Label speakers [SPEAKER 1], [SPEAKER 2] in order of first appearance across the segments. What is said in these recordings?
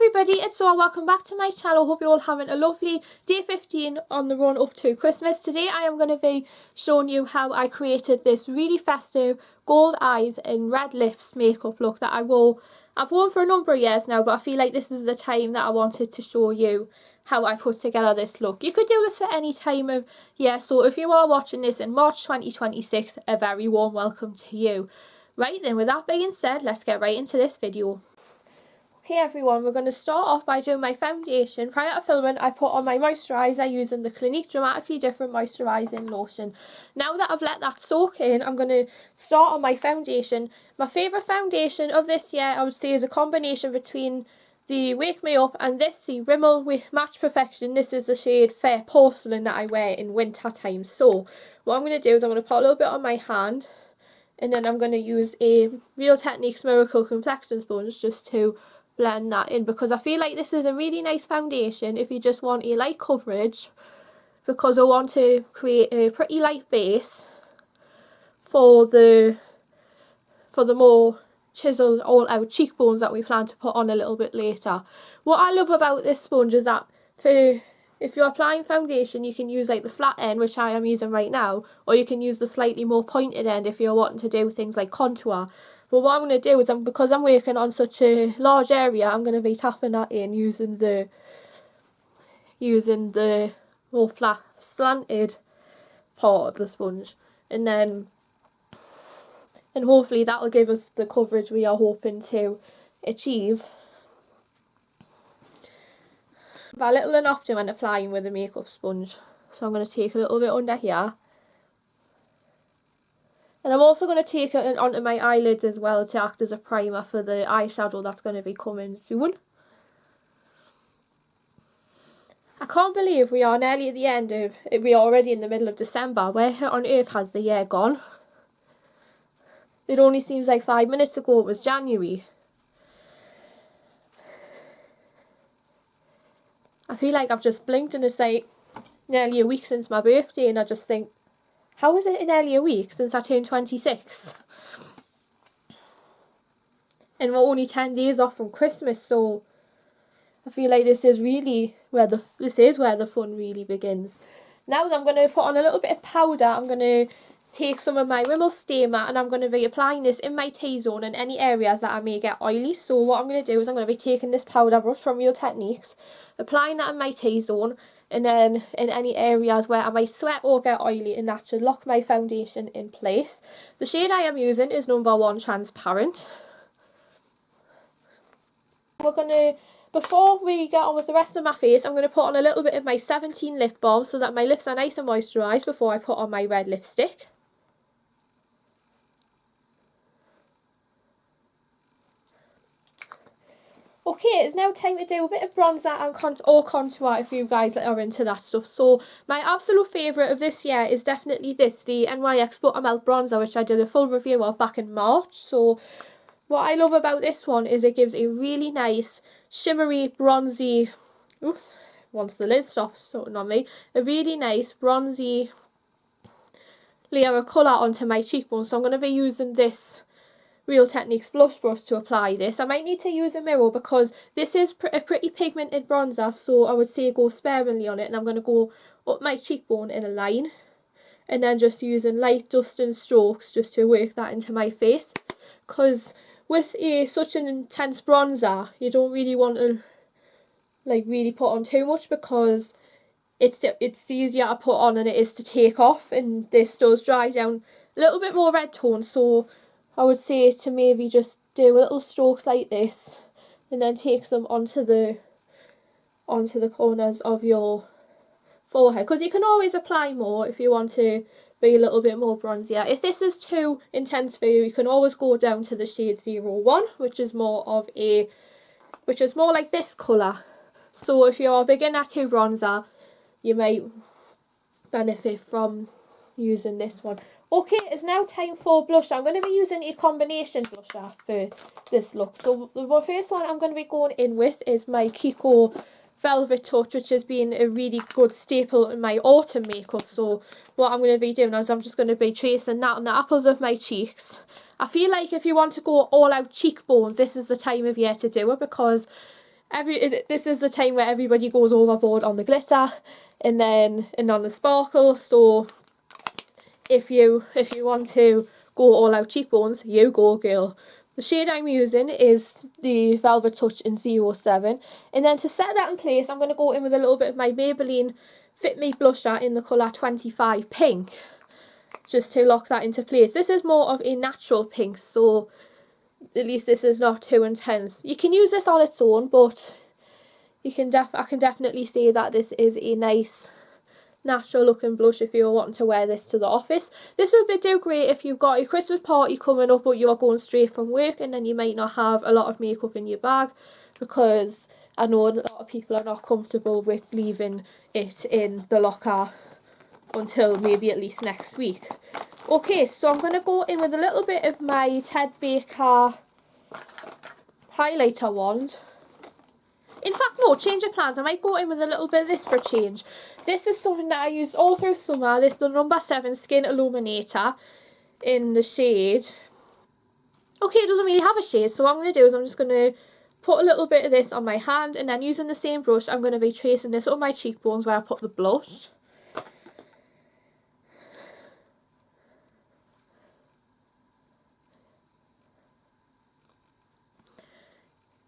[SPEAKER 1] everybody, it's Soph. Welcome back to my channel. Hope you're all having a lovely day 15 on the run up to Christmas. Today I am going to be showing you how I created this really festive gold eyes and red lips makeup look that I've worn for a number of years now, but I feel like this is the time that I wanted to show you how I put together this look. You could do this at any time of year, so if you are watching this in March 2026, a very warm welcome to you. Right then, with that being said, let's get right into this video. Okay everyone, we're going to start off by doing my foundation. Prior to filming, I put on my moisturiser using the Clinique Dramatically Different Moisturising Lotion. Now that I've let that soak in, I'm going to start on my foundation. My favourite foundation of this year, I would say, is a combination between the Wake Me Up and this, the Rimmel Match Perfection. This is the shade Fair Porcelain that I wear in winter time. So, what I'm going to do is I'm going to put a little bit on my hand, and then I'm going to use a Real Techniques Miracle Complexion Sponge just to blend that in, because I feel like this is a really nice foundation if you just want a light coverage, because I want to create a pretty light base for the more chiseled all out cheekbones that we plan to put on a little bit later. What I love about this sponge is that if you're applying foundation, you can use like the flat end, which I am using right now, or you can use the slightly more pointed end if you're wanting to do things like contour. But what I'm going to do is, because I'm working on such a large area, I'm going to be tapping that in using the more flat slanted part of the sponge, and hopefully that'll give us the coverage we are hoping to achieve. But little and often when applying with a makeup sponge, so I'm going to take a little bit under here. And I'm also going to take it onto my eyelids as well to act as a primer for the eyeshadow that's going to be coming soon. I can't believe we are nearly at the end of, we are already in the middle of December. Where on earth has the year gone? It only seems like 5 minutes ago it was January. I feel like I've just blinked and it's like nearly a week since my birthday, and I just think, how is it nearly a week since I turned 26? And we're only 10 days off from Christmas, so I feel like this is where the fun really begins. Now I'm going to put on a little bit of powder. I'm going to take some of my Rimmel Stay Matte and I'm going to be applying this in my T-zone and any areas that I may get oily. So what I'm going to do is I'm going to be taking this powder brush from Real Techniques, applying that in my T-zone, and then in any areas where I might sweat or get oily, and that should lock my foundation in place. The shade I am using is number 1 Transparent. We're going to, before we get on with the rest of my face, I'm going to put on a little bit of my 17 lip balm so that my lips are nice and moisturised before I put on my red lipstick. Okay, it's now time to do a bit of bronzer and or contour if you guys are into that stuff. So my absolute favourite of this year is definitely this, the NYX Buttermelt bronzer, which I did a full review of back in March. So what I love about this one is it gives a really nice shimmery bronzy, oops, once the lid stops sorting on me, a really nice bronzy layer of colour onto my cheekbones. So I'm going to be using this Real Techniques blush brush to apply this. I might need to use a mirror because this is a pretty pigmented bronzer, so I would say go sparingly on it, and I'm going to go up my cheekbone in a line and then just using light dusting strokes just to work that into my face, because with such an intense bronzer you don't really want to like really put on too much, because it's easier to put on than it is to take off, and this does dry down a little bit more red tone. So I would say to maybe just do little strokes like this and then take some onto the corners of your forehead, because you can always apply more if you want to be a little bit more bronzier. If this is too intense for you, you can always go down to the shade 01, which is more like this colour. So if you're a beginner to bronzer, you might benefit from using this one. Okay, it's now time for blusher. I'm going to be using a combination blusher for this look. So the first one I'm going to be going in with is my Kiko Velvet Touch, which has been a really good staple in my autumn makeup. So what I'm going to be doing is I'm just going to be tracing that on the apples of my cheeks. I feel like if you want to go all out cheekbones, this is the time of year to do it, because this is the time where everybody goes overboard on the glitter and on the sparkle. So if you want to go all out cheekbones, you go, girl. The shade I'm using is the Velvet Touch in 07. And then to set that in place, I'm going to go in with a little bit of my Maybelline Fit Me blusher in the colour 25 Pink, just to lock that into place. This is more of a natural pink, so at least this is not too intense. You can use this on its own, but I can definitely say that this is a nice natural looking blush if you're wanting to wear this to the office. This would do great if you've got a Christmas party coming up, but you are going straight from work and then you might not have a lot of makeup in your bag, because I know a lot of people are not comfortable with leaving it in the locker until maybe at least next week. Okay, so I'm going to go in with a little bit of my Ted Baker highlighter wand. In fact, no, change of plans. I might go in with a little bit of this for a change. This is something that I used all through summer. This is the number 7 Skin Illuminator in the shade. Okay, it doesn't really have a shade, so what I'm going to do is I'm just going to put a little bit of this on my hand, and then using the same brush, I'm going to be tracing this up my cheekbones where I put the blush.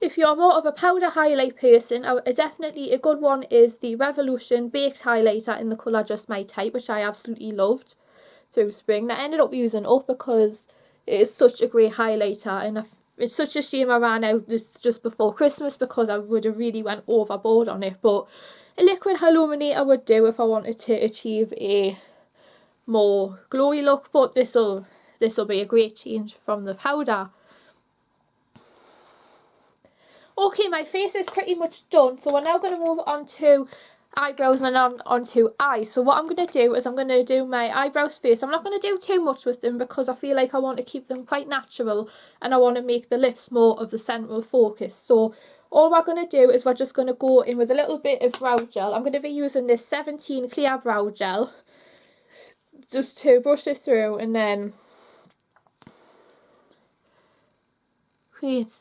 [SPEAKER 1] If you're more of a powder highlight person, definitely a good one is the Revolution Baked Highlighter in the colour Just My Type, which I absolutely loved through spring. I ended up using up because it is such a great highlighter, and it's such a shame I ran out this just before Christmas, because I would have really went overboard on it. But a liquid illuminator would do if I wanted to achieve a more glowy look, but this'll be a great change from the powder. Okay, my face is pretty much done, so we're now going to move on to eyebrows and then on to eyes. So what I'm going to do is I'm going to do my eyebrows first. I'm not going to do too much with them because I feel like I want to keep them quite natural, and I want to make the lips more of the central focus. So all we're going to do is we're just going to go in with a little bit of brow gel. I'm going to be using this 17 clear brow gel just to brush it through and then create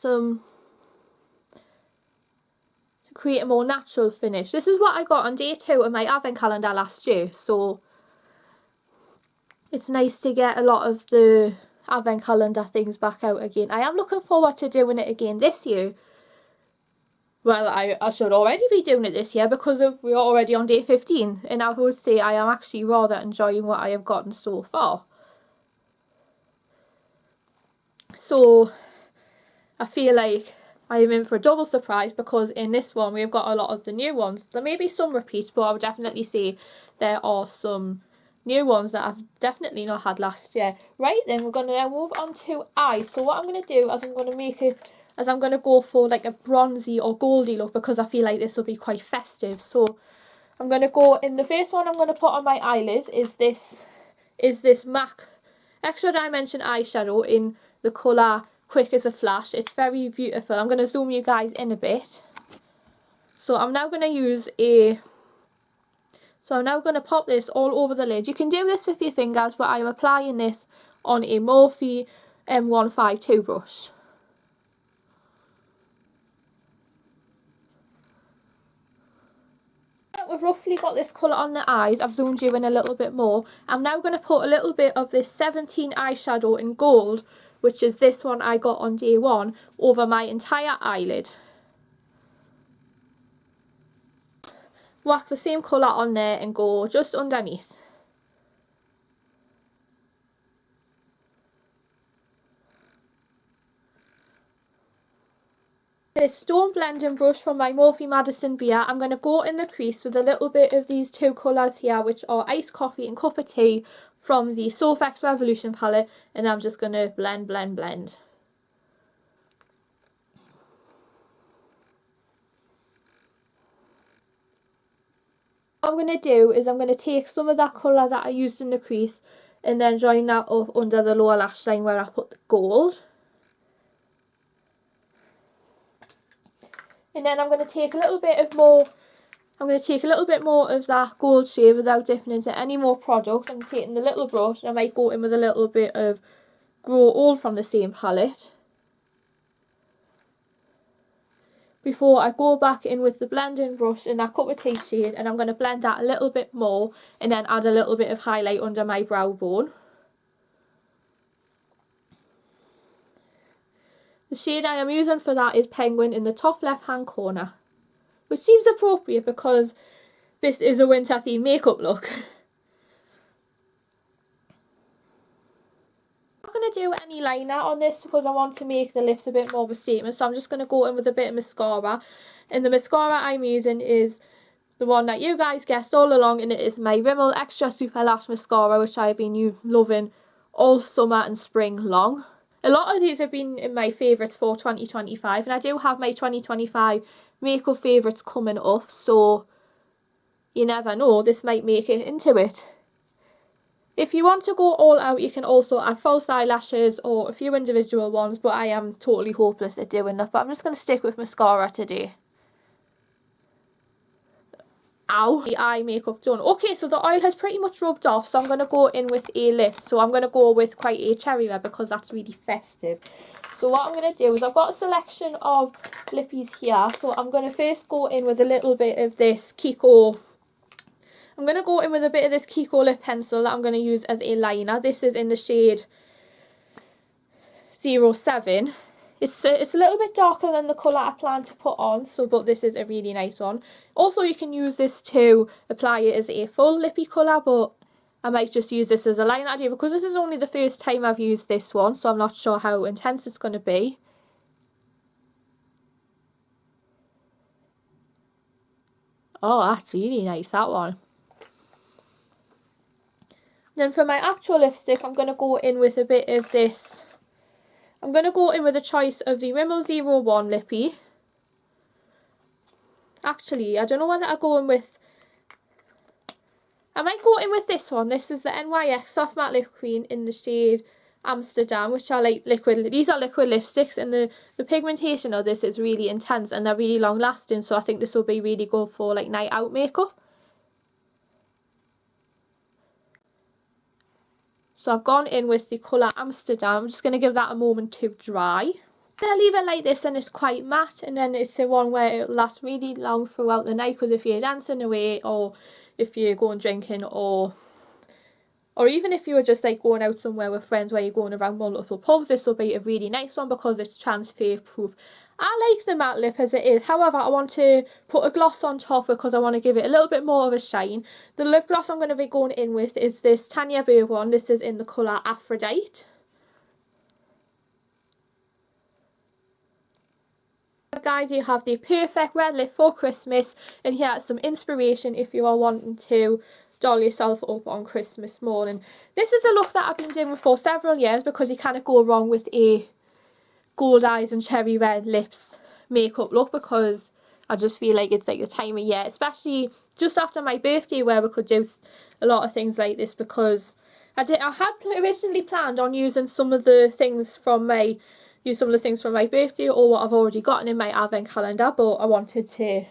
[SPEAKER 1] a more natural finish. This is what I got on day 2 of my advent calendar last year, so it's nice to get a lot of the advent calendar things back out again. I am looking forward to doing it again this year. Well, I should already be doing it this year because we're already on day 15, and I would say I am actually rather enjoying what I have gotten so far. So I feel like I am in for a double surprise, because in this one we've got a lot of the new ones. There may be some repeats, but I would definitely say there are some new ones that I've definitely not had last year. Right, then we're going to now move on to eyes. So what I'm going to do is I'm going to go for like a bronzy or goldy look, because I feel like this will be quite festive. So I'm going to go in the first one I'm going to put on my eyelids is this MAC Extra Dimension eyeshadow in the colour Quick as a Flash. It's very beautiful. I'm going to zoom you guys in a bit. So I'm now going to pop this all over the lid. You can do this with your fingers, but I am applying this on a Morphe M152 brush. We've roughly got this colour on the eyes. I've zoomed you in a little bit more. I'm now going to put a little bit of this 17 eyeshadow in gold, which is this one I got on day 1, over my entire eyelid. Wax the same colour on there and go just underneath. This stone blending brush from my Morphe Madison Beer, I'm going to go in the crease with a little bit of these two colours here, which are Iced Coffee and Cuppa Tea from the Soph X Revolution palette, and I'm just going to blend. What I'm going to do is I'm going to take some of that colour that I used in the crease and then join that up under the lower lash line where I put the gold. And then I'm going to take a little bit more of that gold shade without dipping into any more product. I'm taking the little brush, and I might go in with a little bit of Grow Old from the same palette. before I go back in with the blending brush in that Cuppa Tea shade, and I'm going to blend that a little bit more and then add a little bit of highlight under my brow bone. The shade I am using for that is Penguin in the top left hand corner, which seems appropriate because this is a winter themed makeup look. I'm not going to do any liner on this because I want to make the lips a bit more of a statement, so I'm just going to go in with a bit of mascara, and the mascara I'm using is the one that you guys guessed all along, and it is my Rimmel Extra Super Lash Mascara, which I've been loving all summer and spring long. A lot of these have been in my favourites for 2025, and I do have my 2025 makeup favourites coming up, so you never know, this might make it into it. If you want to go all out, you can also add false eyelashes or a few individual ones, but I am totally hopeless at doing that. But I'm just going to stick with mascara today. Ow, the eye makeup done. Okay, so the oil has pretty much rubbed off, so I'm going to go in with a lip. So I'm going to go with quite a cherry red because that's really festive. So what I'm going to do is I've got a selection of lippies here. So I'm going to first go in with a little bit of this Kiko. I'm going to go in with a bit of this Kiko lip pencil that I'm going to use as a liner. This is in the shade 07. It's a little bit darker than the colour I plan to put on, but this is a really nice one. Also, you can use this to apply it as a full lippy colour, but I might just use this as a liner idea because this is only the first time I've used this one, so I'm not sure how intense it's going to be. Oh, that's really nice, that one. Then for my actual lipstick, I'm going to go in with a bit of this. I'm going to go in with a choice of the Rimmel 01 Lippy. Actually, I don't know whether I'm going with... I might go in with this one. This is the NYX Soft Matte Lip Cream in the shade Amsterdam, which are like liquid. These are liquid lipsticks, and the pigmentation of this is really intense and they're really long lasting, so I think this will be really good for like night out makeup. So I've gone in with the colour Amsterdam. I'm just going to give that a moment to dry. Then I leave it like this and it's quite matte, and then it's the one where it'll last really long throughout the night, because if you're dancing away or if you're going drinking or even if you were just like going out somewhere with friends where you're going around multiple pubs, this will be a really nice one because it's transfer proof. I like the matte lip as it is, however I want to put a gloss on top because I want to give it a little bit more of a shine. The lip gloss I'm going to be going in with is this Tanya Burr one. This is in the colour Aphrodite. Guys, you have the perfect red lip for Christmas, and here's some inspiration if you are wanting to doll yourself up on Christmas morning. This is a look that I've been doing for several years because you can't go wrong with a gold eyes and cherry red lips makeup look, because I just feel like it's like the time of year, especially just after my birthday, where we could do a lot of things like this, because I had originally planned on using some of the things from my birthday or what I've already gotten in my advent calendar, but I wanted to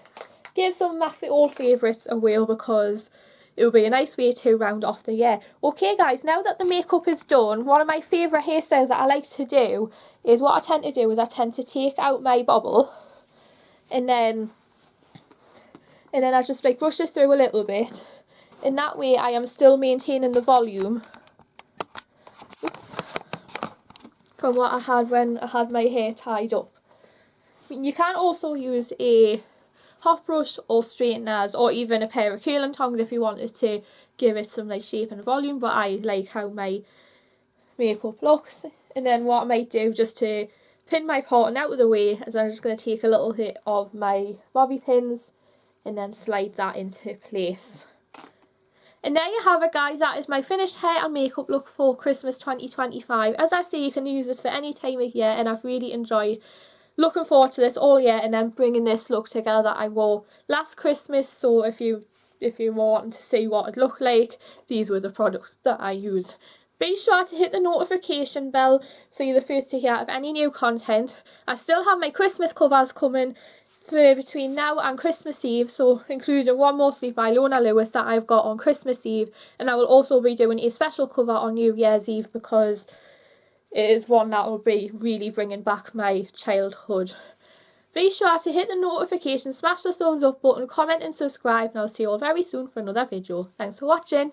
[SPEAKER 1] give some of my old favourites away because it would be a nice way to round off the year. Okay guys, now that the makeup is done, one of my favourite hairstyles that I like to do is I tend to take out my bobble and then I just like brush it through a little bit. In that way I am still maintaining the volume from what I had when I had my hair tied up. You can also use a hot brush or straighteners or even a pair of curling tongs if you wanted to give it some like shape and volume, but I like how my makeup looks. And then what I might do, just to pin my pattern out of the way, is I'm just going to take a little bit of my bobby pins and then slide that into place. And there you have it guys, that is my finished hair and makeup look for Christmas 2025. As I say, you can use this for any time of year, and I've really enjoyed looking forward to this all year and then bringing this look together that I wore last Christmas. So if you were wanting to see what it looked like, these were the products that I used. Be sure to hit the notification bell so you're the first to hear of any new content. I still have my Christmas covers coming for between now and Christmas Eve, so including one mostly by Lona Lewis that I've got on Christmas Eve, and I will also be doing a special cover on New Year's Eve because it is one that will be really bringing back my childhood Be sure to hit the notification, smash the thumbs up button, comment and subscribe, and I'll see you all very soon for another video. Thanks for watching.